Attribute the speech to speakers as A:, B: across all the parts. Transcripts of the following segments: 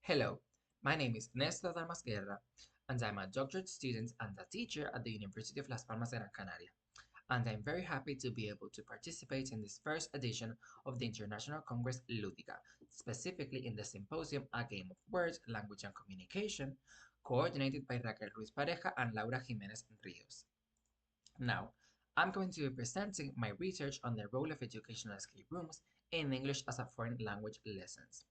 A: Hello, my name is Néstor Dalmas Guerra, and I'm a doctorate student and a teacher at the University of Las Palmas de Gran Canaria. And I'm very happy to be able to participate in this first edition of the International Congress Lúdica, specifically in the symposium A Game of Words, Language and Communication, coordinated by Raquel Ruiz Pareja and Laura Jiménez Rios. Now, I'm going to be presenting my research on the role of educational escape rooms in English as a foreign language lessons.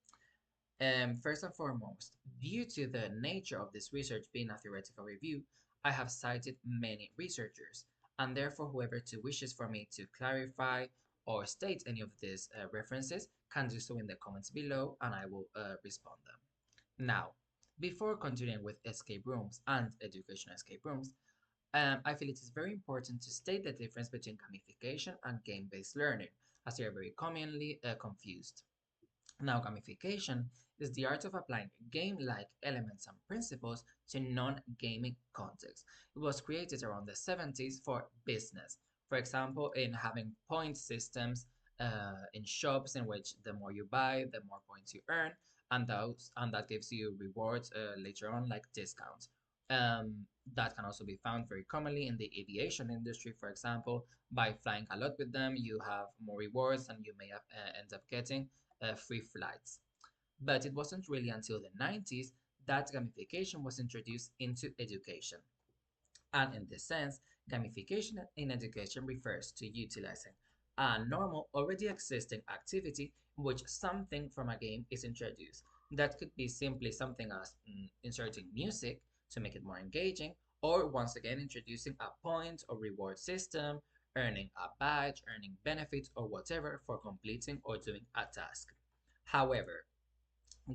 A: First and foremost, due to the nature of this research being a theoretical review, I have cited many researchers, and therefore whoever wishes for me to clarify or state any of these references can do so in the comments below, and I will respond them. Now, before continuing with escape rooms and educational escape rooms, I feel it is very important to state the difference between gamification and game-based learning, as they are very commonly confused. Now, gamification is the art of applying game-like elements and principles to non-gaming contexts. It was created around the 70s for business. For example, in having point systems in shops in which the more you buy, the more points you earn, and that gives you rewards later on, like discounts. That can also be found very commonly in the aviation industry, for example. By flying a lot with them, you have more rewards and you may have, end up getting free flights. But it wasn't really until the 90s that gamification was introduced into education. And in this sense, gamification in education refers to utilizing a normal, already existing activity in which something from a game is introduced. That could be simply something as inserting music to make it more engaging, or once again introducing a point or reward system, earning a badge, earning benefits, or whatever for completing or doing a task. However,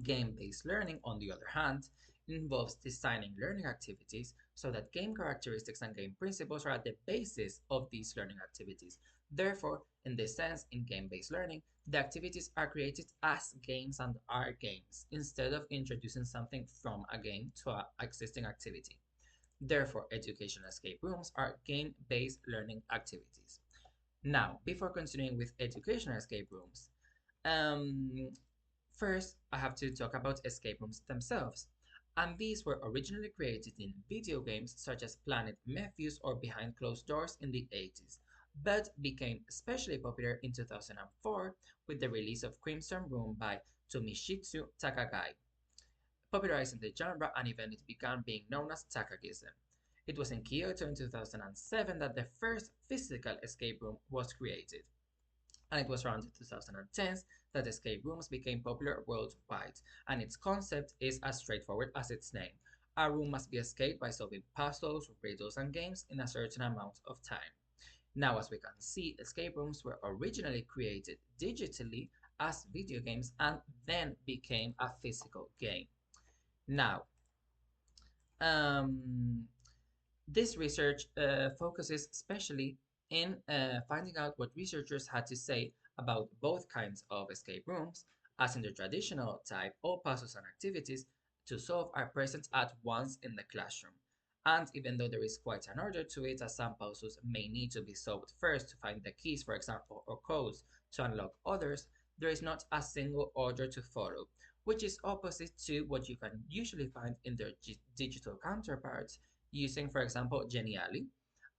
A: game-based learning, on the other hand, involves designing learning activities so that game characteristics and game principles are at the basis of these learning activities. Therefore, in this sense, in game-based learning, the activities are created as games and are games, instead of introducing something from a game to an existing activity. Therefore, educational escape rooms are game-based learning activities. Now, before continuing with educational escape rooms, um, first, I have to talk about escape rooms themselves. And these were originally created in video games such as Planet Matthews or Behind Closed Doors in the 80s, but became especially popular in 2004 with the release of Crimson Room by Tomishitsu Takagi, popularizing the genre and even it began being known as Takagism. It was in Kyoto in 2007 that the first physical escape room was created, and it was around the 2010s that escape rooms became popular worldwide, and its concept is as straightforward as its name. A room must be escaped by solving puzzles, riddles, and games in a certain amount of time. Now, as we can see, escape rooms were originally created digitally as video games and then became a physical game. Now, um, this research focuses especially in finding out what researchers had to say about both kinds of escape rooms, as in the traditional type, all puzzles and activities to solve are present at once in the classroom. And even though there is quite an order to it, as some puzzles may need to be solved first to find the keys, for example, or codes to unlock others, there is not a single order to follow, which is opposite to what you can usually find in their digital counterparts using, for example, Geniali,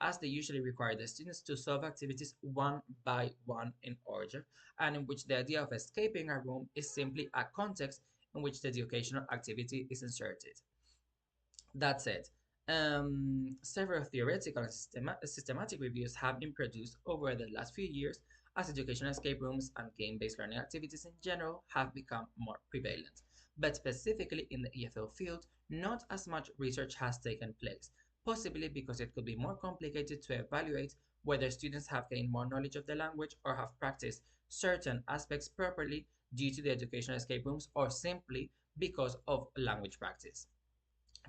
A: as they usually require the students to solve activities one by one in order, and in which the idea of escaping a room is simply a context in which the educational activity is inserted. That said, several theoretical and systematic reviews have been produced over the last few years as educational escape rooms and game-based learning activities in general have become more prevalent. But specifically in the EFL field, not as much research has taken place, possibly because it could be more complicated to evaluate whether students have gained more knowledge of the language or have practiced certain aspects properly due to the educational escape rooms or simply because of language practice.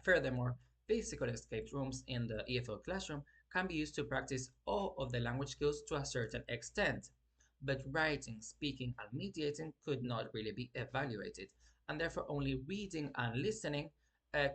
A: Furthermore, physical escape rooms in the EFL classroom can be used to practice all of the language skills to a certain extent, but writing, speaking, and mediating could not really be evaluated, and therefore only reading and listening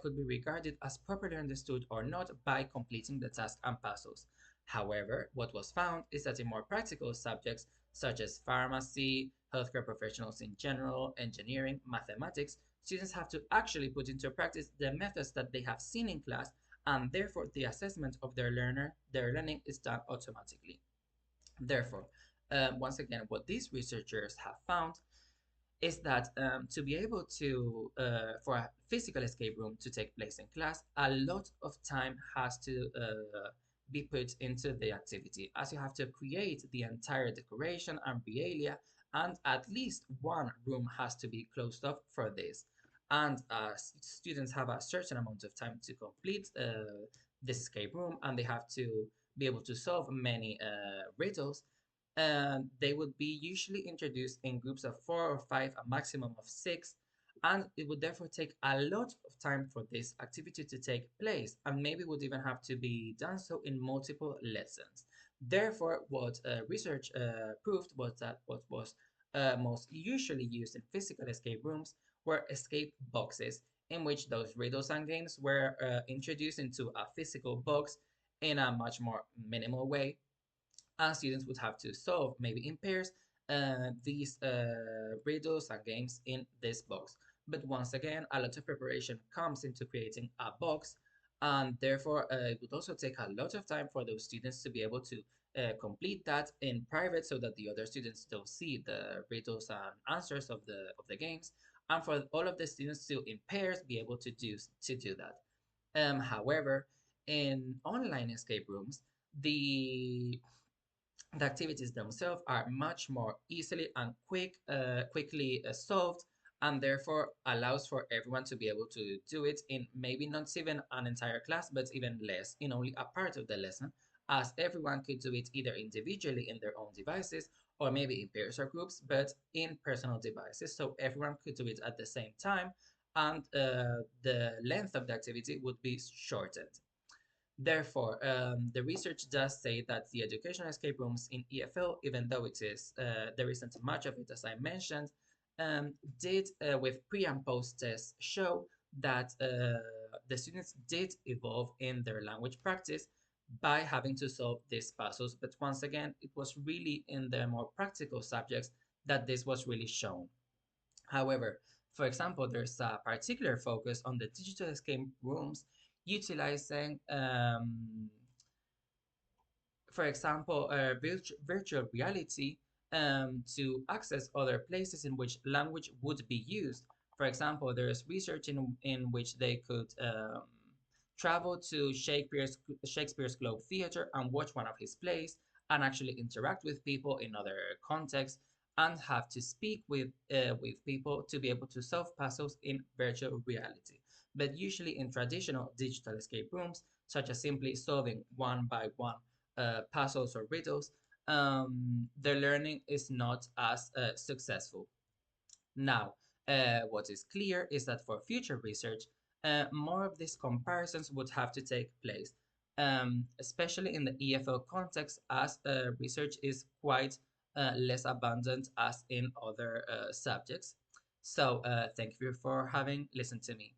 A: could be regarded as properly understood or not by completing the task and puzzles. However, what was found is that in more practical subjects such as pharmacy, healthcare professionals in general, engineering, mathematics, students have to actually put into practice the methods that they have seen in class, and therefore the assessment of their learning is done automatically. Therefore, once again, what these researchers have found is that to be able to for a physical escape room to take place in class, a lot of time has to be put into the activity, as you have to create the entire decoration and realia, and at least one room has to be closed off for this. And students have a certain amount of time to complete this escape room, and they have to be able to solve many riddles. They would be usually introduced in groups of 4 or 5, a maximum of 6, and it would therefore take a lot of time for this activity to take place, and maybe would even have to be done so in multiple lessons. Therefore, what research proved was that what was most usually used in physical escape rooms were escape boxes, in which those riddles and games were introduced into a physical box in a much more minimal way, and students would have to solve, maybe in pairs, these riddles and games in this box. But once again, a lot of preparation comes into creating a box, and therefore it would also take a lot of time for those students to be able to complete that in private, so that the other students don't see the riddles and answers of the games, and for all of the students to in pairs be able to do that. However, in online escape rooms, the the activities themselves are much more easily and quickly solved, and therefore allows for everyone to be able to do it in maybe not even an entire class, but even less, in only a part of the lesson, as everyone could do it either individually in their own devices, or maybe in pairs or groups, but in personal devices, so everyone could do it at the same time, and the length of the activity would be shortened. Therefore, the research does say that the educational escape rooms in EFL, even though it is there isn't much of it as I mentioned, did with pre and post tests show that the students did evolve in their language practice by having to solve these puzzles. But once again, it was really in the more practical subjects that this was really shown. However, for example, there's a particular focus on the digital escape rooms utilizing, for example, virtual reality to access other places in which language would be used. For example, there's research in which they could travel to Shakespeare's Globe Theatre and watch one of his plays, and actually interact with people in other contexts, and have to speak with people to be able to solve puzzles in virtual reality. But usually in traditional digital escape rooms, such as simply solving one by one puzzles or riddles, their learning is not as successful. Now, what is clear is that for future research, more of these comparisons would have to take place, especially in the EFL context, as research is quite less abundant as in other subjects. So, thank you for having listened to me.